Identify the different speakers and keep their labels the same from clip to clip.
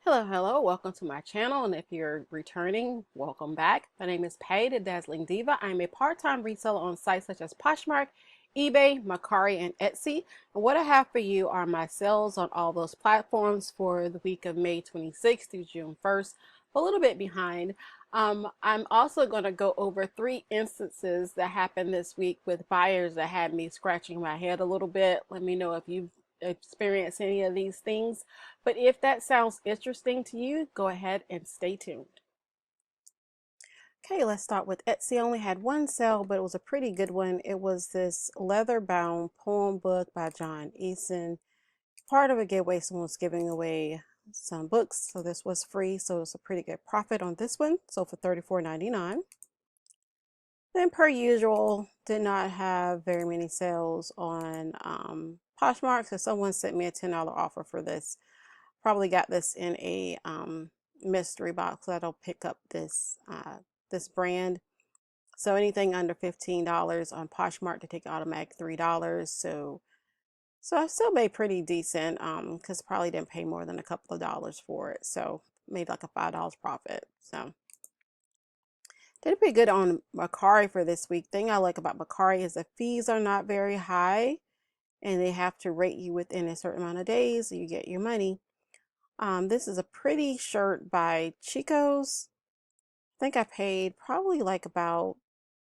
Speaker 1: Hello, welcome to my channel, and if you're returning, welcome back. My name is Patty, the Dazzling Diva. I'm a part-time reseller on sites such as Poshmark, eBay, Mercari, and Etsy. And what I have for you are my sales on all those platforms for the week of May 26th through June 1st, a little bit behind. I'm also going to go over 3 instances that happened this week with buyers that had me scratching my head a little bit. Let me know if you've experienced any of these things. But if that sounds interesting to you, go ahead and stay tuned. Okay, let's start with Etsy. I only had one sale, but it was a pretty good one. It was this leather-bound poem book by John Eason. Part of a giveaway, someone was giving away some books, so this was free, so it's a pretty good profit on this one. So for $34.99. Then per usual, did not have very many sales on Poshmark, so someone sent me a $10 offer for this. Probably got this in a mystery box, so I don't pick up this this brand. So anything under $15 on Poshmark, to take automatic $3. So I still made pretty decent because probably didn't pay more than a couple of dollars for it. So made like a $5 profit. So did pretty good on Mercari for this week. Thing I like about Mercari is the fees are not very high, and they have to rate you within a certain amount of days so you get your money. This is a pretty shirt by Chico's. I think I paid probably like about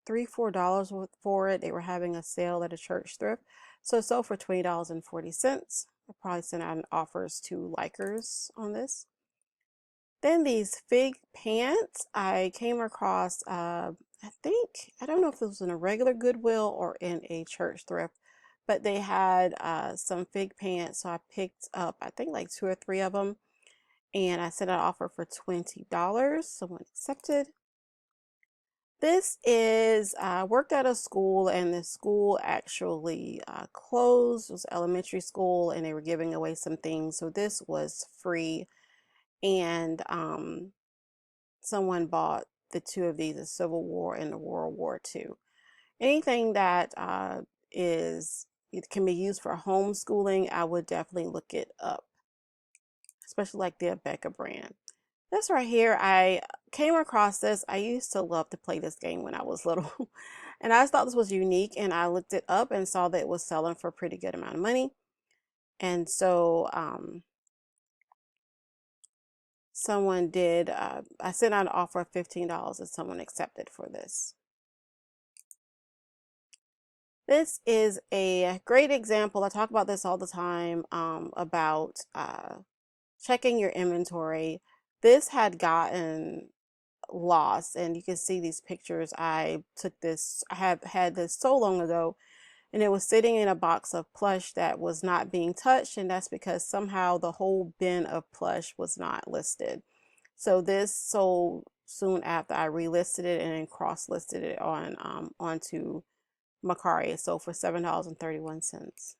Speaker 1: $3-4 for it. They were having a sale at a church thrift. So it sold for $20.40. I probably sent out offers to likers on this. Then these fig pants I came across, I don't know if it was in a regular Goodwill or in a church thrift, but they had some fig pants. So I picked up, I think like 2 or 3 of them. And I sent an offer for $20. Someone accepted. This is worked at a school, and the school actually closed. It was elementary school, and they were giving away some things. So this was free, and someone bought the 2 of these: the Civil War and the World War II. Anything that it can be used for homeschooling, I would definitely look it up, especially like the Becca brand. This right here, I came across this. I used to love to play this game when I was little. And I just thought this was unique, and I looked it up and saw that it was selling for a pretty good amount of money. And so someone did, I sent out an offer of $15 and someone accepted for this. This is a great example. I talk about this all the time about checking your inventory. This had gotten lost, and you can see these pictures. I have had this so long ago, and it was sitting in a box of plush that was not being touched, and that's because somehow the whole bin of plush was not listed. So this sold soon after I relisted it and then cross-listed it on onto Mercari. It sold for $7.31.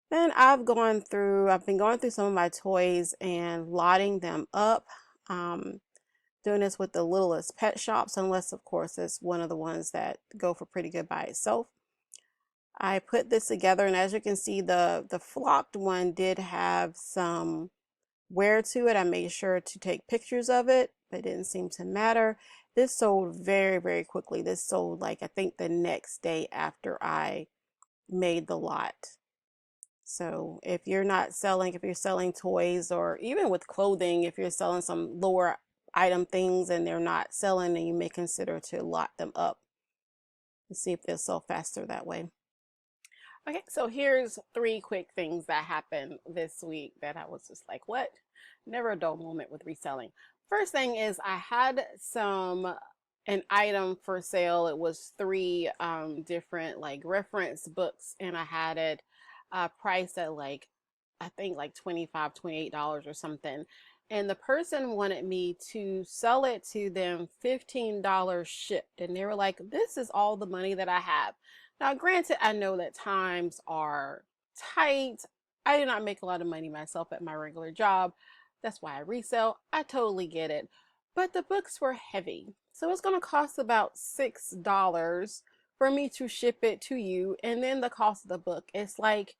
Speaker 1: Then I've been going through some of my toys and lotting them up. Doing this with the littlest pet shops, unless of course it's one of the ones that go for pretty good by itself. I put this together, and as you can see, the flocked one did have some wear to it. I made sure to take pictures of it, but it didn't seem to matter. This sold very, very quickly. This sold like, I think, the next day after I made the lot. So if you're selling toys, or even with clothing, if you're selling some lower item things and they're not selling, then you may consider to lot them up and see if they'll sell faster that way. Okay, so here's 3 quick things that happened this week that I was just like, what? Never a dull moment with reselling. First thing is, I had an item for sale. It was 3 different like reference books, and I had it priced at like, I think like $25, $28 or something. And the person wanted me to sell it to them $15 shipped. And they were like, this is all the money that I have. Now, granted, I know that times are tight. I do not make a lot of money myself at my regular job. That's why I resell. I totally get it. But the books were heavy. So it's going to cost about $6 for me to ship it to you. And then the cost of the book, it's like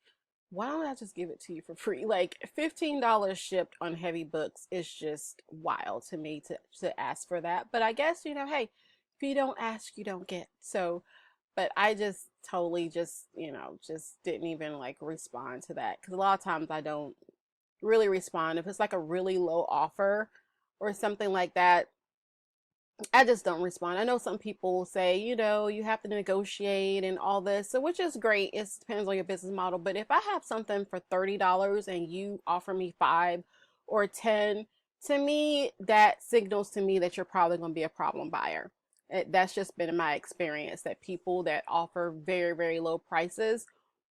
Speaker 1: why don't I just give it to you for free? Like $15 shipped on heavy books is just wild to me to ask for that. But I guess, you know, hey, if you don't ask, you don't get. So, but I just totally just, you know, just didn't even like respond to that because a lot of times I don't really respond. If it's like a really low offer or something like that, I just don't respond. I know some people say, you know, you have to negotiate and all this, so which is great. It depends on your business model. But if I have something for $30 and you offer me 5 or 10, to me, that signals to me that you're probably going to be a problem buyer. That's just been my experience that people that offer very, very low prices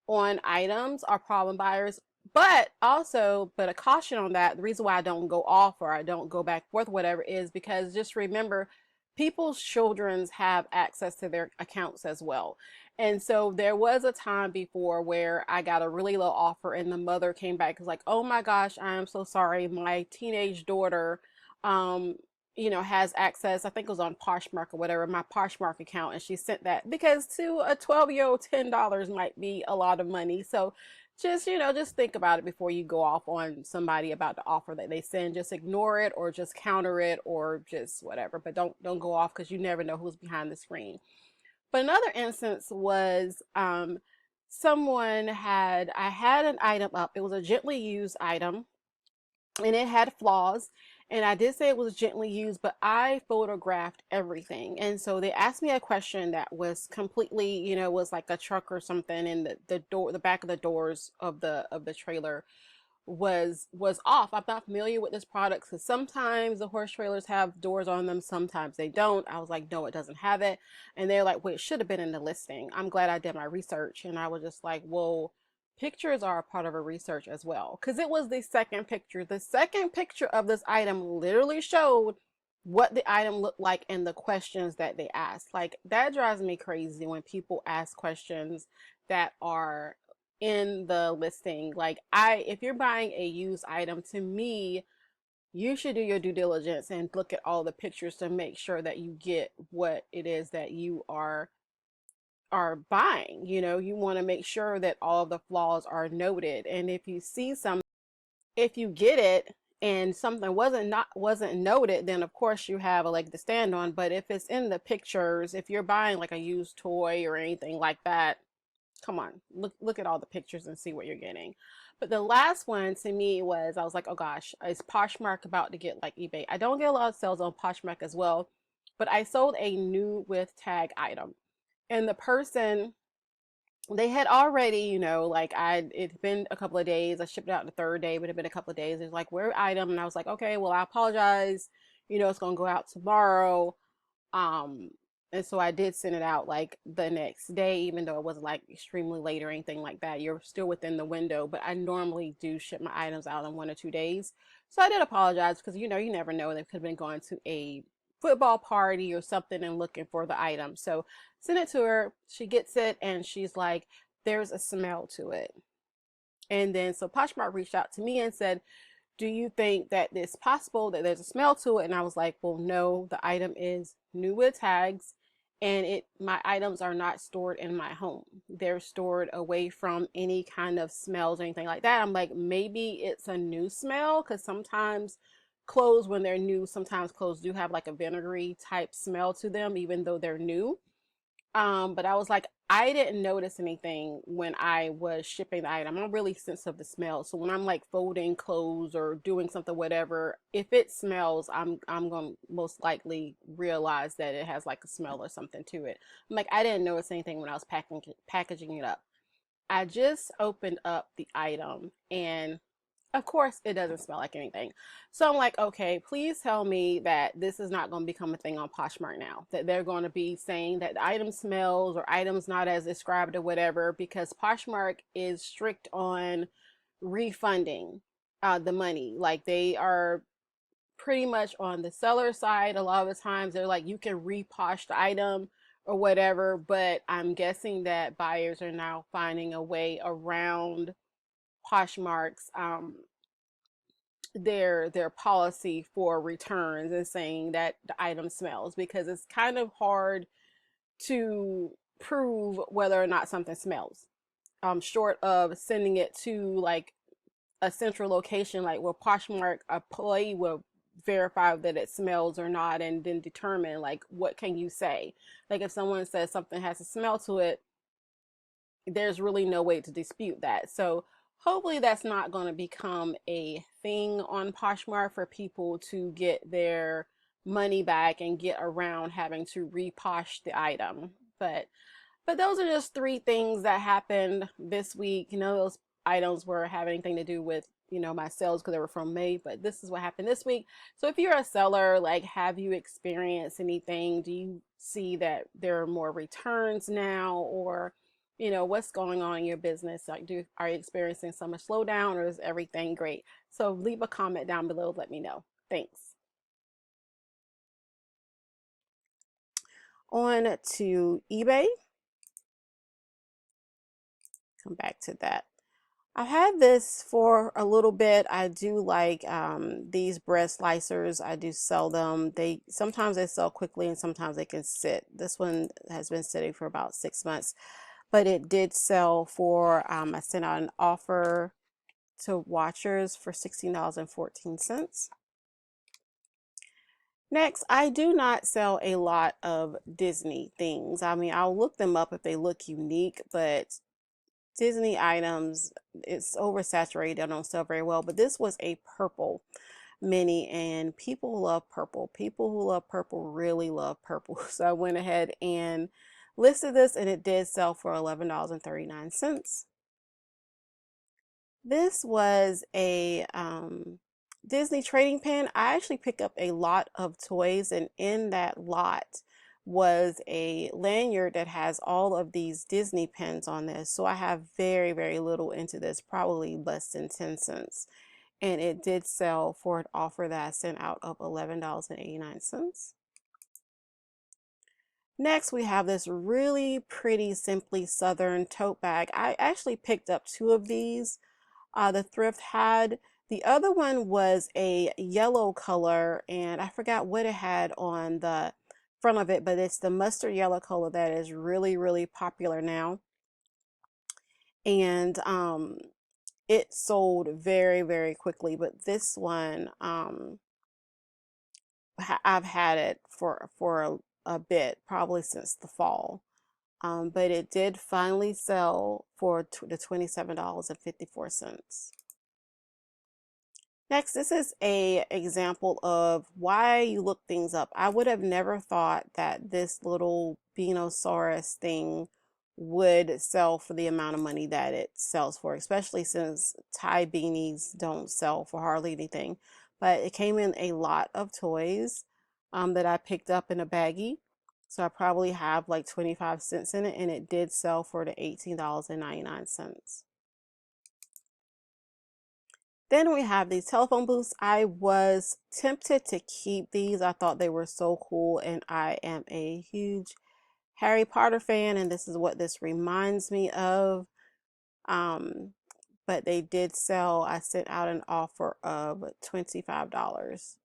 Speaker 1: on items are problem buyers. But also, but a caution on that, the reason why I don't go off or I don't go back forth, whatever, is because just remember, people's children's have access to their accounts as well. And so there was a time before where I got a really low offer and the mother came back was like, oh my gosh, I am so sorry. My teenage daughter, um, you know, has access. I think it was on Poshmark or whatever, my Poshmark account. And she sent that because to a 12-year-old, $10 might be a lot of money. So just, you know, just think about it before you go off on somebody about the offer that they send. Just ignore it or just counter it or just whatever, but don't go off because you never know who's behind the screen. But another instance was I had an item up. It was a gently used item and it had flaws, and I did say it was gently used, but I photographed everything. And so they asked me a question that was completely, you know, was like a truck or something, and the door, the back of the doors of the trailer was off. I'm not familiar with this product because sometimes the horse trailers have doors on them, sometimes they don't. I was like, no, it doesn't have it. And they're like, well, it should have been in the listing. I'm glad I did my research. And I was just like, well, pictures are a part of a research as well, because it was the second picture. The second picture of this item literally showed what the item looked like and the questions that they asked. Like, that drives me crazy when people ask questions that are in the listing. Like, if you're buying a used item, to me, you should do your due diligence and look at all the pictures to make sure that you get what it is that you are buying. You know, you want to make sure that all of the flaws are noted. And if you see some, if you get it and something wasn't noted, then of course you have a leg to stand on. But if it's in the pictures, if you're buying like a used toy or anything like that, come on, look at all the pictures and see what you're getting. But the last one to me was, I was like, oh gosh, is Poshmark about to get like eBay? I don't get a lot of sales on Poshmark as well, but I sold a new with tag item, and the person, they had already, you know, like it'd been a couple of days. I shipped it out the third day, but it'd been a couple of days. It's like, where item? And I was like, okay, well, I apologize. You know, it's gonna go out tomorrow. Um, and so I did send it out like the next day, even though it wasn't like extremely late or anything like that. You're still within the window, but I normally do ship my items out in 1 or 2 days. So I did apologize because, you know, you never know. They could have been going to a football party or something and looking for the item. So send it to her. She gets it and she's like, there's a smell to it. And then so Poshmark reached out to me and said, do you think that it's possible that there's a smell to it? And I was like, well, no, the item is new with tags, and my items are not stored in my home. They're stored away from any kind of smells or anything like that. I'm like, maybe it's a new smell, because sometimes clothes, when they're new, sometimes clothes do have like a vinegary type smell to them, even though they're new. But I was like, I didn't notice anything when I was shipping the item. I'm really sensitive to smell. So when I'm like folding clothes or doing something, whatever, if it smells, I'm gonna most likely realize that it has like a smell or something to it. I'm like, I didn't notice anything when I was packaging it up. I just opened up the item and of course it doesn't smell like anything. So I'm like, okay, please tell me that this is not going to become a thing on Poshmark now, that they're going to be saying that the item smells or items not as described or whatever, because Poshmark is strict on refunding the money. Like, they are pretty much on the seller side. A lot of the times they're like, you can reposh the item or whatever, but I'm guessing that buyers are now finding a way around Poshmark's their policy for returns and saying that the item smells, because it's kind of hard to prove whether or not something smells. short of sending it to like a central location, like where Poshmark employee will verify that it smells or not, and then determine like what can you say. Like if someone says something has a smell to it, there's really no way to dispute that. So hopefully that's not going to become a thing on Poshmark for people to get their money back and get around having to reposh the item. But those are just three things that happened this week. You know, those items were have anything to do with, you know, my sales because they were from May, but this is what happened this week. So if you're a seller, like, have you experienced anything? Do you see that there are more returns now, or, you know, what's going on in your business? Like, are you experiencing some slowdown, or is everything great? So leave a comment down below. Let me know. Thanks. On to eBay. Come back to that. I've had this for a little bit. I do like these bread slicers. I do sell them. Sometimes they sell quickly and sometimes they can sit. This one has been sitting for about 6 months, but it did sell for, I sent out an offer to watchers for $16.14. Next, I do not sell a lot of Disney things. I mean, I'll look them up if they look unique, but Disney items, it's oversaturated. I don't sell very well, but this was a purple mini, and people love purple. People who love purple really love purple. So I went ahead and listed this, and it did sell for $11.39. This was a Disney trading pen. I actually pick up a lot of toys, and in that lot was a lanyard that has all of these Disney pens on this. So I have very, very little into this, probably less than 10 cents. And it did sell for an offer that I sent out of $11.89. Next, we have this really pretty Simply Southern tote bag. I actually picked up two of these. The thrift had. The other one was a yellow color, and I forgot what it had on the front of it, but it's the mustard yellow color that is really, really popular now. And it sold very, very quickly. But this one, I've had it for a bit, probably since the fall. But it did finally sell for the $27.54. Next, this is a example of why you look things up. I would have never thought that this little Beanosaurus thing would sell for the amount of money that it sells for, especially since Thai beanies don't sell for hardly anything. But it came in a lot of toys that I picked up in a baggie. So I probably have like 25 cents in it, and it did sell for the $18.99. Then we have these telephone booths. I was tempted to keep these. I thought they were so cool, and I am a huge Harry Potter fan, and this is what this reminds me of. But they did sell. I sent out an offer of $25.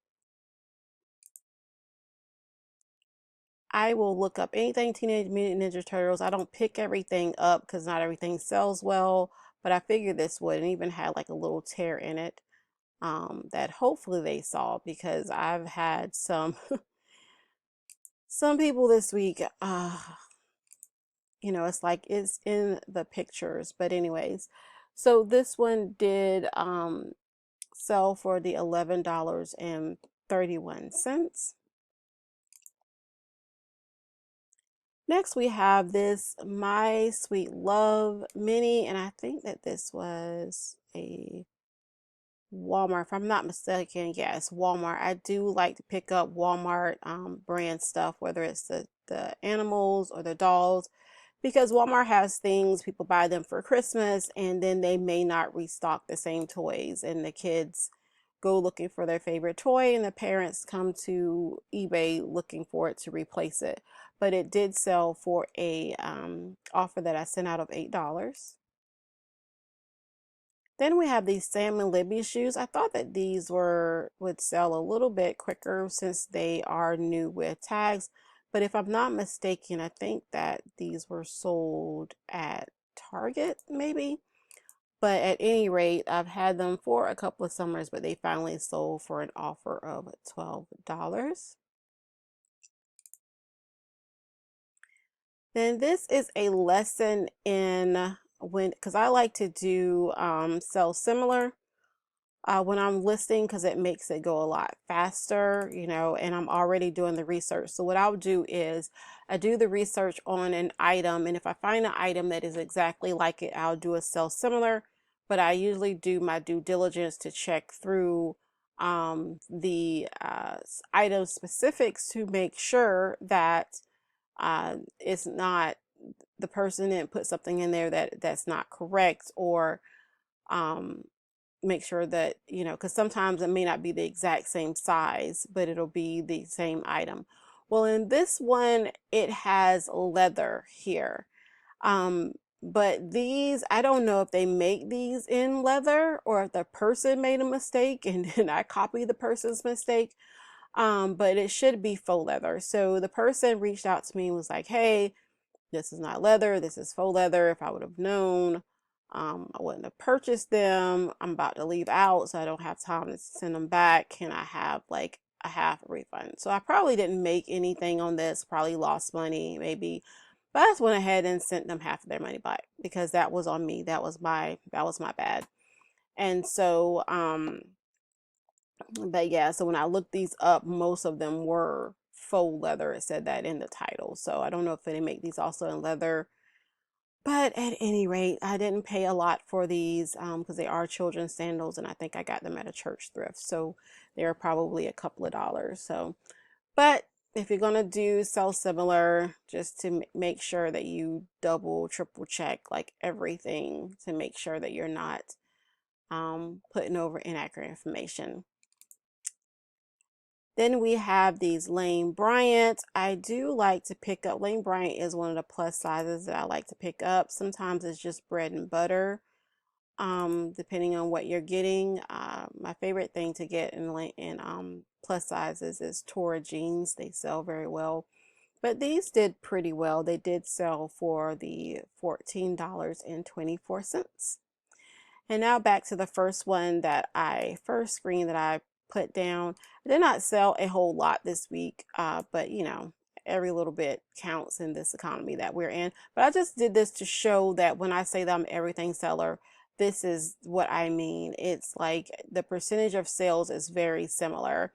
Speaker 1: I will look up anything Teenage Mutant Ninja Turtles. I don't pick everything up because not everything sells well, but I figured this would, and even had like a little tear in it. That hopefully they saw, because I've had some people this week, you know, it's like it's in the pictures. But anyways, so this one did sell for the $11.31. Next, we have this My Sweet Love mini, and I think that this was a Walmart, if I'm not mistaken. Yeah, it's Walmart. I do like to pick up Walmart brand stuff, whether it's the animals or the dolls, because Walmart has things, people buy them for Christmas, and then they may not restock the same toys, and the kids go looking for their favorite toy, and the parents come to eBay looking for it to replace it. But it did sell for a offer that I sent out of $8. Then we have these Sam and Libby shoes. I thought that these would sell a little bit quicker since they are new with tags. But if I'm not mistaken, I think that these were sold at Target maybe. But at any rate, I've had them for a couple of summers, but they finally sold for an offer of $12. Then this is a lesson in because I like to do sell similar when I'm listing, because it makes it go a lot faster, you know, and I'm already doing the research. So what I'll do is I do the research on an item, and if I find an item that is exactly like it, I'll do a sell similar, but I usually do my due diligence to check through the item specifics to make sure that it's not, the person didn't put something in there that's not correct, or um, make sure that, you know, because sometimes it may not be the exact same size, but it'll be the same item. Well, in this one, it has leather here. But these, I don't know if they make these in leather or if the person made a mistake and then I copied the person's mistake. But it should be faux leather. So the person reached out to me and was like, hey, this is not leather, this is faux leather. If I would have known, I wouldn't have purchased them. I'm about to leave out, so I don't have time to send them back. Can I have like a half refund? So I probably didn't make anything on this, probably lost money maybe, but I just went ahead and sent them half of their money back because that was on me. That was my bad. And so but yeah, so when I looked these up, most of them were faux leather. It said that in the title. So I don't know if they make these also in leather. But at any rate, I didn't pay a lot for these because they are children's sandals, and I think I got them at a church thrift. So they're probably a couple of dollars. So, but if you're going to do sell similar, just to make sure that you double, triple check like everything to make sure that you're not putting over inaccurate information. Then we have these Lane Bryant. I do like to pick up, Lane Bryant is one of the plus sizes that I like to pick up. Sometimes it's just bread and butter, depending on what you're getting. My favorite thing to get in plus sizes is Tora jeans. They sell very well. But these did pretty well. They did sell for the $14.24. And now back to the first one that first screen that I put down. I did not sell a whole lot this week, but you know, every little bit counts in this economy that we're in. But I just did this to show that when I say that I'm everything seller, this is what I mean. It's like the percentage of sales is very similar.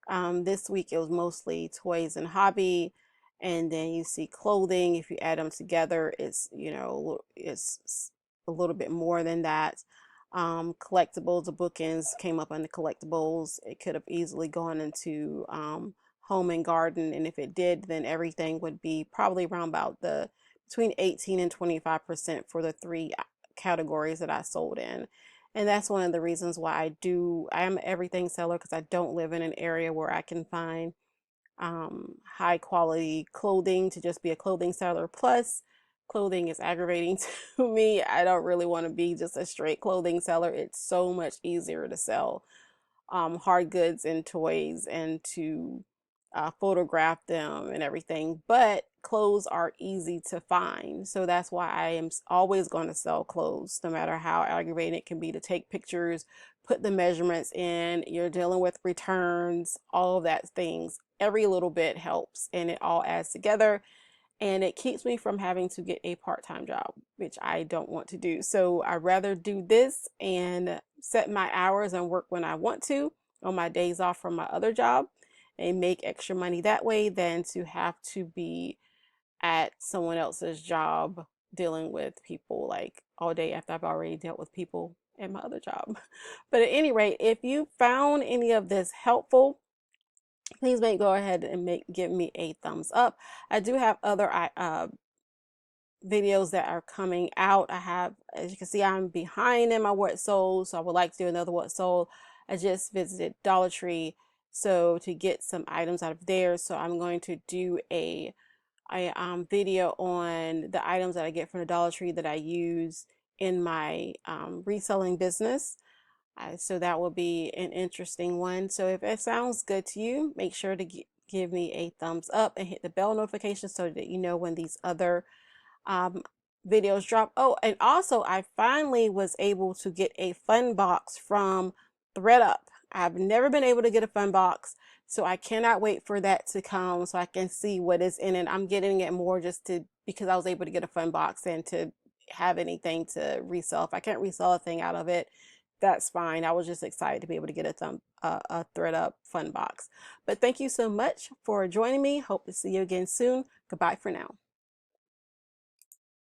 Speaker 1: This week it was mostly toys and hobby, and then you see clothing. If you add them together, it's, you know, it's a little bit more than that. Collectibles, the bookends came up under collectibles. It could have easily gone into home and garden, and if it did, then everything would be probably around about the between 18 and 25% for the three categories that I sold in. And that's one of the reasons why I am an everything seller, because I don't live in an area where I can find high quality clothing to just be a clothing seller. Plus, clothing is aggravating to me. I don't really want to be just a straight clothing seller. It's so much easier to sell hard goods and toys and to photograph them and everything. But clothes are easy to find. So that's why I am always going to sell clothes, no matter how aggravating it can be to take pictures, put the measurements in. You're dealing with returns, all of that things. Every little bit helps, and it all adds together. And it keeps me from having to get a part-time job, which I don't want to do. So I'd rather do this and set my hours and work when I want to on my days off from my other job and make extra money that way than to have to be at someone else's job dealing with people like all day after I've already dealt with people at my other job. But at any rate, if you found any of this helpful, please go ahead and give me a thumbs up. I do have other videos that are coming out. I have, as you can see, I'm behind in my what sold, so I would like to do another what sold. I just visited Dollar Tree so to get some items out of there. So I'm going to do a video on the items that I get from the Dollar Tree that I use in my reselling business. So that will be an interesting one. So if it sounds good to you, make sure to give me a thumbs up and hit the bell notification so that you know when these other videos drop. Oh, and also I finally was able to get a fun box from ThreadUp. I've never been able to get a fun box, so I cannot wait for that to come so I can see what is in it. I'm getting it more just to because I was able to get a fun box and to have anything to resell. If I can't resell a thing out of it, that's fine. I was just excited to be able to get a ThreadUp fun box. But thank you so much for joining me. Hope to see you again soon. Goodbye for now.